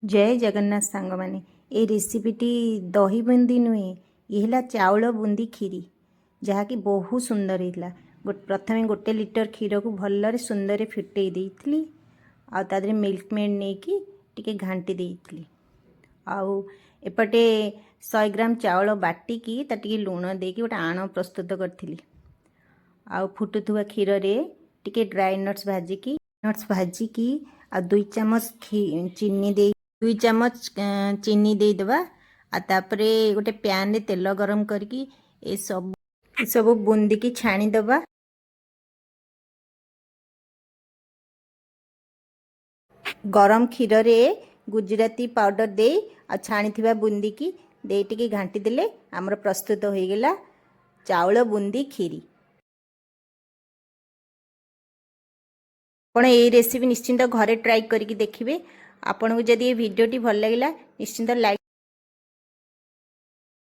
जय जगन्नाथ सांग माने ये रेसिपीटी दही बुंदी नुहे ये है चाउल बुंदी खीरी जहाँकि बहुत सुंदर होता। प्रथम 1 लिटर क्षीर को भल सुंदर फिटे देती आदि मिल्क मेड नहीं कि घाटी देती एपटे 100 ग्राम चाउल बाटिकी टी लुण दे गोटे आण प्रस्तुत करी फुटुवा क्षीर टे ड्राई नट्स भाजिकी 2 चामच चीनी दे 2 चामच चीनी देदेबा तापर गोटे पैन रे तेल गरम करके ये सब बूंदी की छाणीदबा। गरम क्षीर रे गुजराती पाउडर दे छाणी बूंदी की दे टिके घाटी देले आमर प्रस्तुत हो गला चाउल बूंदी खीरी। आपण ये रेसिपी निश्चिंत घरे ट्राई करके देखिए। आपन को जदि ये वीडियोटी भल लगा निश्चिंत लाइक